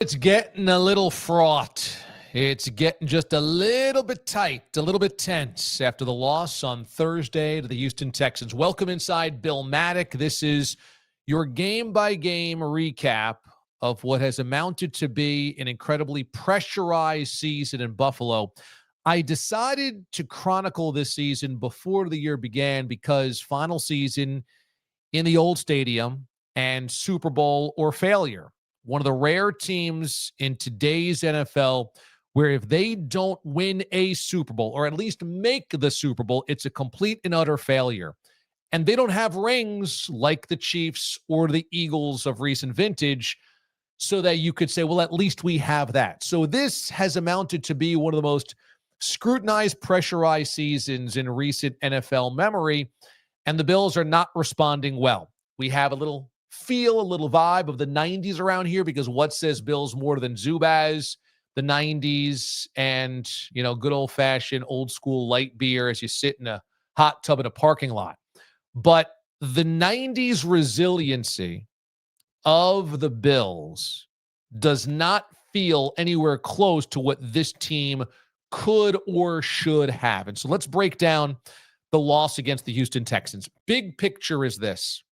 It's getting a little fraught. It's getting just a little bit tight, a little bit tense after the loss on Thursday to the Houston Texans. Welcome inside Bill Matic. This is your game-by-game recap of what has amounted to be an incredibly pressurized season in Buffalo. I decided to chronicle this season before the year began because final season in the old stadium and Super Bowl or failure. One of the rare teams in today's NFL where if they don't win a Super Bowl or at least make the Super Bowl, it's a complete and utter failure. And they don't have rings like the Chiefs or the Eagles of recent vintage so that you could say, well, at least we have that. So this has amounted to be one of the most scrutinized, pressurized seasons in recent NFL memory, and the Bills are not responding well. We have a little feel, a little vibe of the 90s around here because what says Bills more than Zubaz, the 90s, and, good old-fashioned old-school light beer as you sit in a hot tub in a parking lot. But the 90s resiliency of the Bills does not feel anywhere close to what this team could or should have. And so let's break down the loss against the Houston Texans. Big picture is this.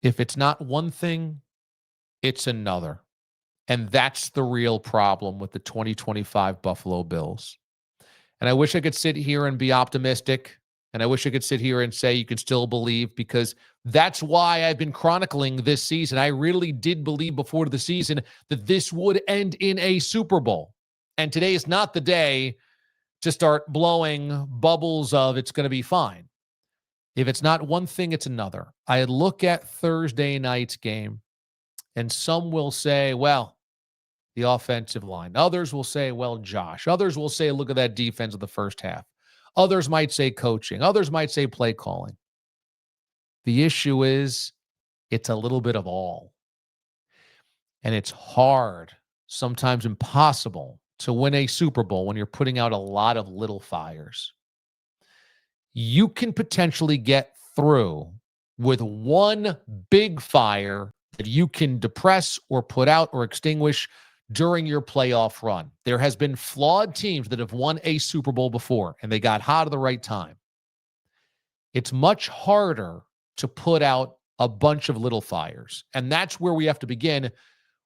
If it's not one thing, it's another. And that's the real problem with the 2025 Buffalo Bills. And I wish I could sit here and be optimistic. And I wish I could sit here and say you can still believe, because that's why I've been chronicling this season. I really did believe before the season that this would end in a Super Bowl. And today is not the day to start blowing bubbles of it's going to be fine. If it's not one thing, it's another. I look at Thursday night's game, and some will say, well, the offensive line. Others will say, well, Josh. Others will say, look at that defense of the first half. Others might say coaching. Others might say play calling. The issue is it's a little bit of all. And it's hard, sometimes impossible, to win a Super Bowl when you're putting out a lot of little fires. You can potentially get through with one big fire that you can depress or put out or extinguish during your playoff run. There has been flawed teams that have won a Super Bowl before, and they got hot at the right time. It's much harder to put out a bunch of little fires, and that's where we have to begin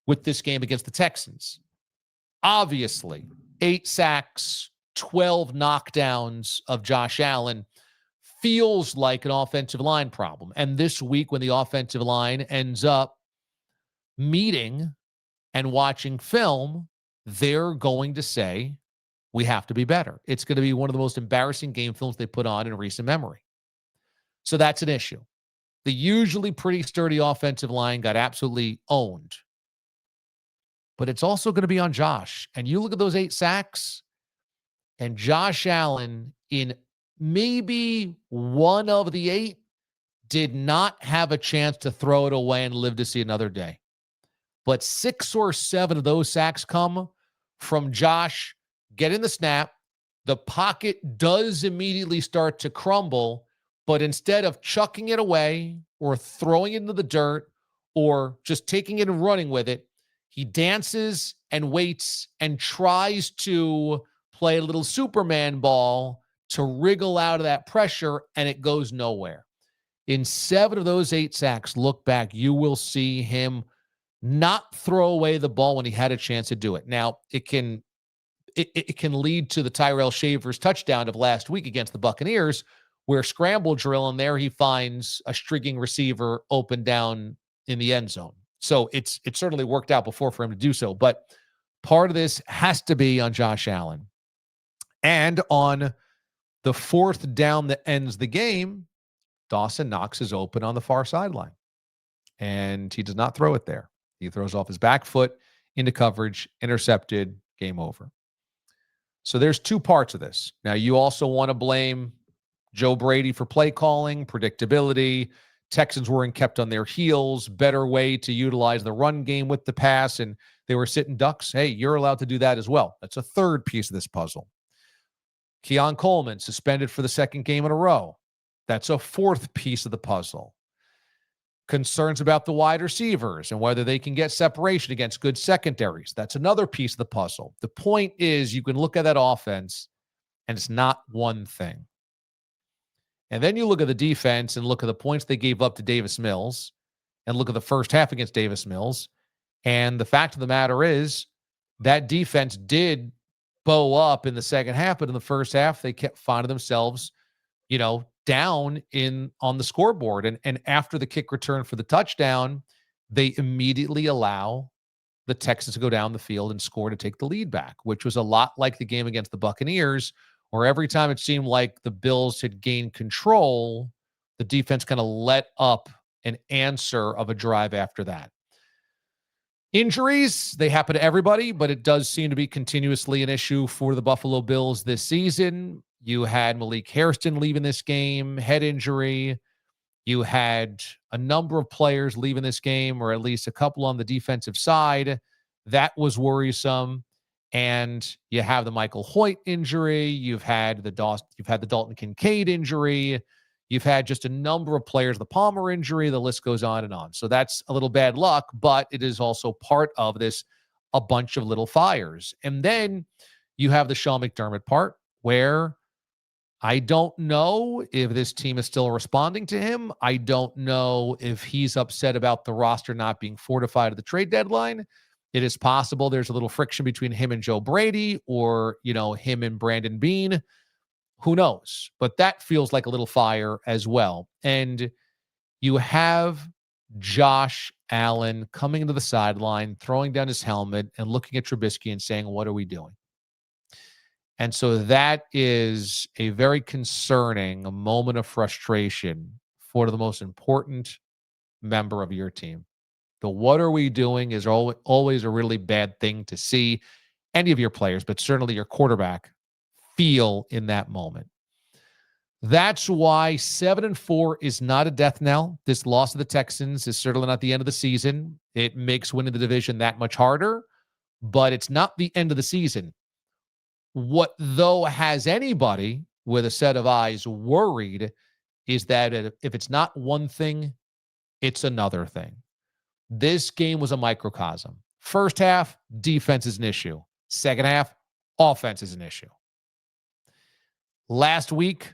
with this game against the Texans. Obviously, 8 sacks, 12 knockdowns of Josh Allen feels like an offensive line problem. And this week, when the offensive line ends up meeting and watching film, they're going to say, we have to be better. It's going to be one of the most embarrassing game films they put on in recent memory. So that's an issue. The usually pretty sturdy offensive line got absolutely owned. But it's also going to be on Josh. And you look at those 8 sacks, and Josh Allen, in maybe one of the 8, did not have a chance to throw it away and live to see another day. But 6 or 7 of those sacks come from Josh getting the snap. The pocket does immediately start to crumble, but instead of chucking it away or throwing it into the dirt or just taking it and running with it, he dances and waits and tries to play a little Superman ball to wriggle out of that pressure, and it goes nowhere. In 7 of those 8 sacks, look back, you will see him not throw away the ball when he had a chance to do it. Now, it can lead to the Tyrell Shavers touchdown of last week against the Buccaneers, where scramble drill, and there he finds a streaking receiver open down in the end zone. So it certainly worked out before for him to do so. But part of this has to be on Josh Allen. And on the 4th down that ends the game, Dawson Knox is open on the far sideline. And he does not throw it there. He throws off his back foot into coverage, intercepted, game over. So there's 2 parts of this. Now, you also want to blame Joe Brady for play calling, predictability. Texans weren't kept on their heels, better way to utilize the run game with the pass, and they were sitting ducks. Hey, you're allowed to do that as well. That's a 3rd piece of this puzzle. Keon Coleman suspended for the 2nd game in a row. That's a 4th piece of the puzzle. Concerns about the wide receivers and whether they can get separation against good secondaries. That's another piece of the puzzle. The point is, you can look at that offense, and it's not one thing. And then you look at the defense and look at the points they gave up to Davis Mills and look at the first half against Davis Mills. And the fact of the matter is that defense did bow up in the second half, but in the first half, they kept finding themselves, down on the scoreboard. And after the kick return for the touchdown, they immediately allow the Texans to go down the field and score to take the lead back, which was a lot like the game against the Buccaneers, where every time it seemed like the Bills had gained control, the defense kind of let up an answer of a drive after that. Injuries, they happen to everybody, but it does seem to be continuously an issue for the Buffalo Bills this season. You had Malik Hairston leaving this game, head injury. You had a number of players leaving this game, or at least a couple on the defensive side. That was worrisome. And you have the Michael Hoyt injury. You've had the Dalton Kincaid injury. You've had just a number of players, the Palmer injury, the list goes on and on. So that's a little bad luck, but it is also part of this, a bunch of little fires. And then you have the Sean McDermott part, where I don't know if this team is still responding to him. I don't know if he's upset about the roster not being fortified at the trade deadline. It is possible there's a little friction between him and Joe Brady, or, him and Brandon Beane. Who knows? But that feels like a little fire as well. And you have Josh Allen coming into the sideline, throwing down his helmet and looking at Trubisky and saying, "What are we doing?" And so that is a very concerning moment of frustration for the most important member of your team. The "what are we doing" is always a really bad thing to see any of your players, but certainly your quarterback, feel in that moment. That's why 7-4 is not a death knell. This loss to the Texans is certainly not the end of the season. It makes winning the division that much harder, but it's not the end of the season. What, though, has anybody with a set of eyes worried is that if it's not one thing, it's another thing. This game was a microcosm. First half, defense is an issue. Second half, offense is an issue. Last week,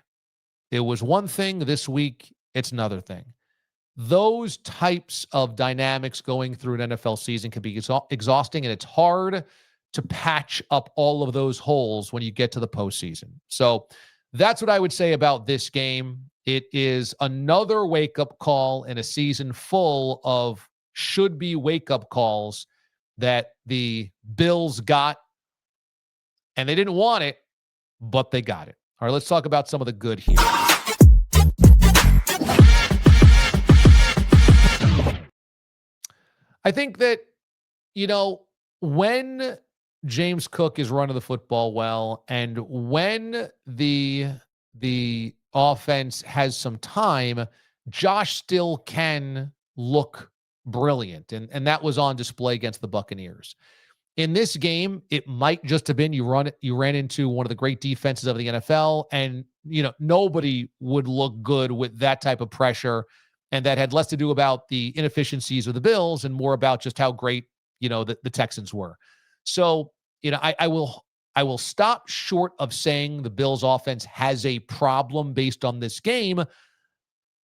it was one thing. This week, it's another thing. Those types of dynamics going through an NFL season can be exhausting, and it's hard to patch up all of those holes when you get to the postseason. So that's what I would say about this game. It is another wake-up call in a season full of should-be wake-up calls that the Bills got, and they didn't want it, but they got it. All right, let's talk about some of the good here. I think that, when James Cook is running the football well, and when the offense has some time, Josh still can look brilliant. And that was on display against the Buccaneers. In this game, it might just have been you ran into one of the great defenses of the NFL, and nobody would look good with that type of pressure, and that had less to do about the inefficiencies of the Bills and more about just how great the Texans were. So I will stop short of saying the Bills offense has a problem based on this game,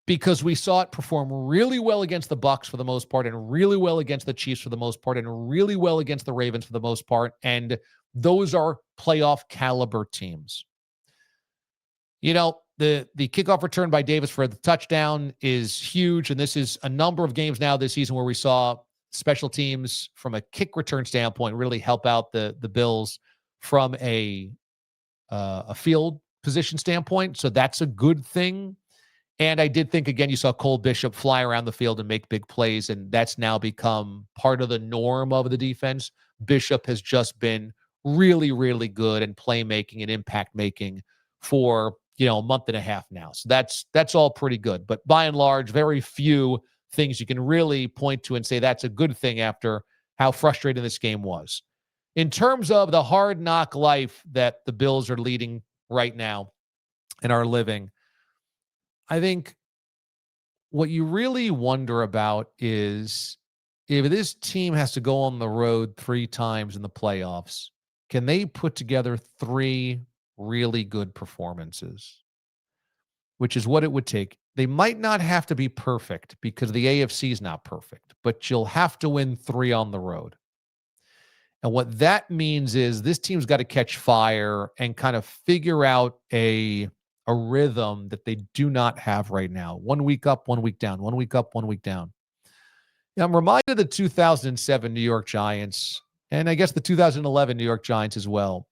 because we saw it perform really well against the Bucs for the most part, and really well against the Chiefs for the most part, and really well against the Ravens for the most part. And those are playoff caliber teams. The kickoff return by Davis for the touchdown is huge. And this is a number of games now this season where we saw special teams from a kick return standpoint really help out the Bills from a field position standpoint. So that's a good thing. And I did think, again, you saw Cole Bishop fly around the field and make big plays, and that's now become part of the norm of the defense. Bishop has just been really, really good in playmaking and impact making for, a month and a half now. So that's all pretty good. But by and large, very few things you can really point to and say that's a good thing after how frustrating this game was. In terms of the hard knock life that the Bills are leading right now and are living, I think what you really wonder about is if this team has to go on the road 3 times in the playoffs, can they put together 3 really good performances? Which is what it would take. They might not have to be perfect because the AFC is not perfect, but you'll have to win 3 on the road. And what that means is this team's got to catch fire and kind of figure out a rhythm that they do not have right now. 1 week up, 1 week down, 1 week up, 1 week down. Yeah, I'm reminded of the 2007 New York Giants, and I guess the 2011 New York Giants as well,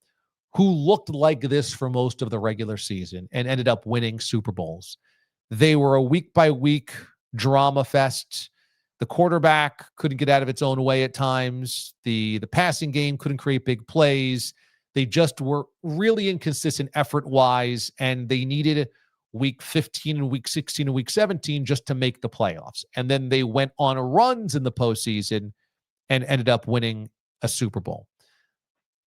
who looked like this for most of the regular season and ended up winning Super Bowls. They were a week by week drama fest. The quarterback couldn't get out of its own way at times. The passing game couldn't create big plays. They just were really inconsistent effort wise, and they needed week 15 and week 16 and week 17 just to make the playoffs. And then they went on runs in the postseason and ended up winning a Super Bowl.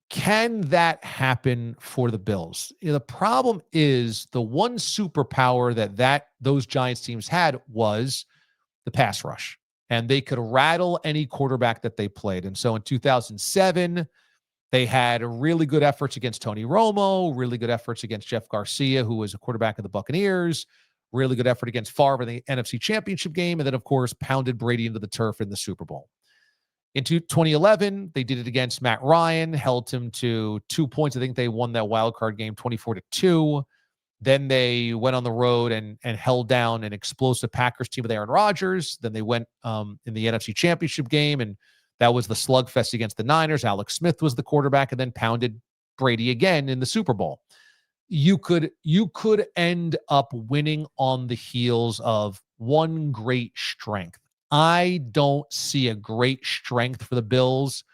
Can that happen for the Bills? The problem is the one superpower that those Giants teams had was the pass rush, and they could rattle any quarterback that they played. And so in 2007, they had really good efforts against Tony Romo, really good efforts against Jeff Garcia, who was a quarterback of the Buccaneers, really good effort against Favre in the NFC Championship game, and then, of course, pounded Brady into the turf in the Super Bowl. In 2011, they did it against Matt Ryan, held him to 2 points. I think they won that wild card game 24-2. Then they went on the road and held down an explosive Packers team with Aaron Rodgers. Then they went in the NFC Championship game, and that was the slugfest against the Niners. Alex Smith was the quarterback and then pounded Brady again in the Super Bowl. You could end up winning on the heels of one great strength. I don't see a great strength for the Bills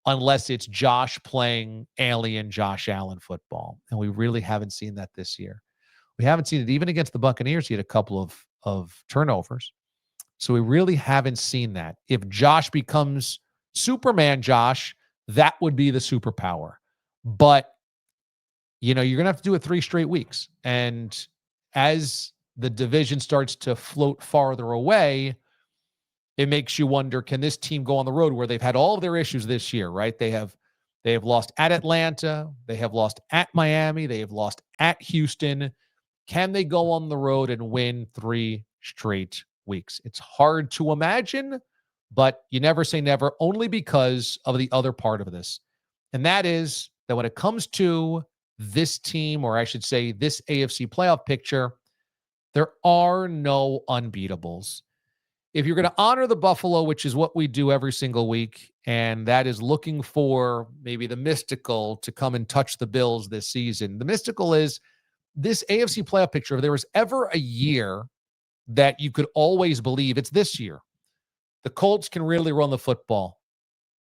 unless it's Josh playing alien Josh Allen football. And we really haven't seen that this year. We haven't seen it even against the Buccaneers. He had a couple of turnovers. So we really haven't seen that. If Josh becomes Superman Josh, that would be the superpower. But, you're going to have to do it 3 straight weeks. And as the division starts to float farther away, it makes you wonder, can this team go on the road where they've had all of their issues this year, right? They have lost at Atlanta. They have lost at Miami. They have lost at Houston. Can they go on the road and win 3 straight weeks? It's hard to imagine, but you never say never, only because of the other part of this. And that is that when it comes to this team, or I should say this AFC playoff picture, there are no unbeatables. If you're going to honor the Buffalo, which is what we do every single week, and that is looking for maybe the mystical to come and touch the Bills this season, the mystical is this AFC playoff picture. If there was ever a year that you could always believe, it's this year. The Colts can really run the football.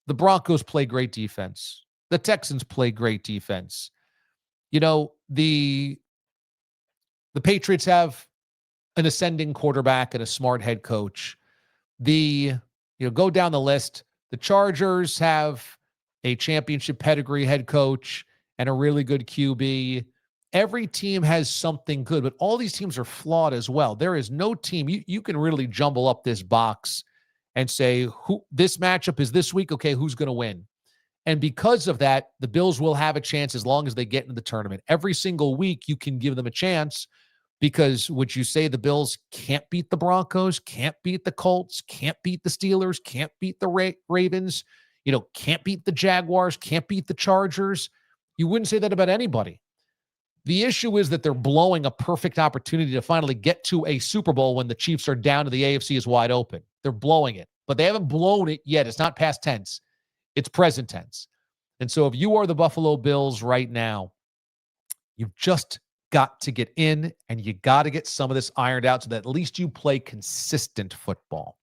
The Broncos play great defense. The Texans play great defense. The Patriots have an ascending quarterback and a smart head coach. Go down the list. The Chargers have a championship pedigree head coach and a really good QB. Every team has something good, but all these teams are flawed as well. There is no team. You can really jumble up this box and say, this matchup is this week. Okay, who's going to win? And because of that, the Bills will have a chance as long as they get into the tournament. Every single week, you can give them a chance. Because would you say the Bills can't beat the Broncos, can't beat the Colts, can't beat the Steelers, can't beat the Ravens, can't beat the Jaguars, can't beat the Chargers? You wouldn't say that about anybody. The issue is that they're blowing a perfect opportunity to finally get to a Super Bowl when the Chiefs are down and the AFC is wide open. They're blowing it, but they haven't blown it yet. It's not past tense. It's present tense. And so if you are the Buffalo Bills right now, you've just got to get in, and you got to get some of this ironed out so that at least you play consistent football.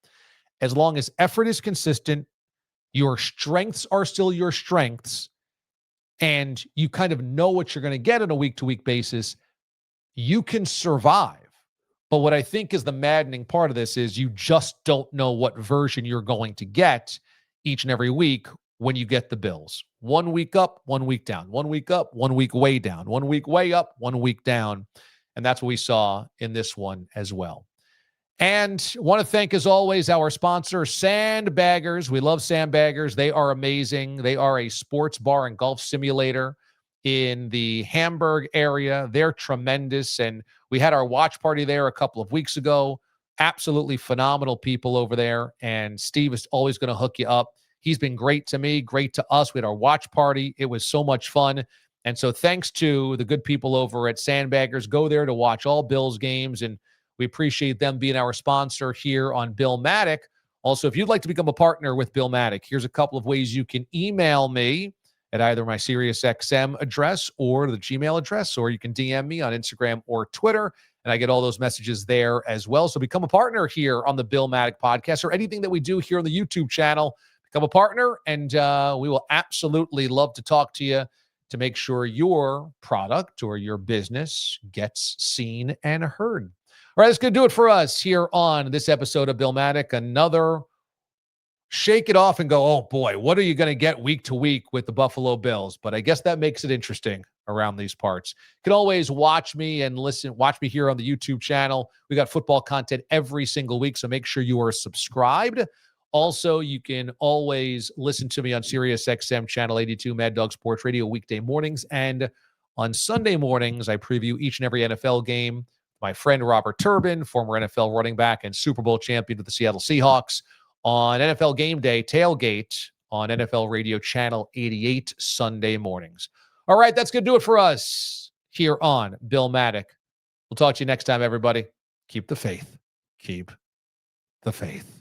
As long as effort is consistent, your strengths are still your strengths, and you kind of know what you're going to get on a week-to-week basis, you can survive. But what I think is the maddening part of this is you just don't know what version you're going to get each and every week when you get the Bills. 1 week up, 1 week down. 1 week up, 1 week way down. 1 week way up, 1 week down. And that's what we saw in this one as well. And want to thank, as always, our sponsor, Sandbaggers. We love Sandbaggers. They are amazing. They are a sports bar and golf simulator in the Hamburg area. They're tremendous. And we had our watch party there a couple of weeks ago. Absolutely phenomenal people over there. And Steve is always going to hook you up. He's been great to me, great to us. We had our watch party. It was so much fun. And so thanks to the good people over at Sandbaggers. Go there to watch all Bills games, and we appreciate them being our sponsor here on Bill Matic. Also, if you'd like to become a partner with Bill Matic, here's a couple of ways you can email me at either my SiriusXM address or the Gmail address, or you can DM me on Instagram or Twitter, and I get all those messages there as well. So become a partner here on the Bill Matic podcast, or anything that we do here on the YouTube channel. Become a partner, and we will absolutely love to talk to you to make sure your product or your business gets seen and heard. All right, that's going to do it for us here on this episode of Bill Matic. Another shake it off and go, oh boy, what are you going to get week to week with the Buffalo Bills? But I guess that makes it interesting around these parts. You can always watch me here on the YouTube channel. We got football content every single week, so make sure you are subscribed. Also, you can always listen to me on SiriusXM Channel 82, Mad Dog Sports Radio, weekday mornings. And on Sunday mornings, I preview each and every NFL game. My friend Robert Turbin, former NFL running back and Super Bowl champion with the Seattle Seahawks, on NFL Game Day, Tailgate, on NFL Radio Channel 88 Sunday mornings. All right, that's going to do it for us here on Bill Matic. We'll talk to you next time, everybody. Keep the faith. Keep the faith.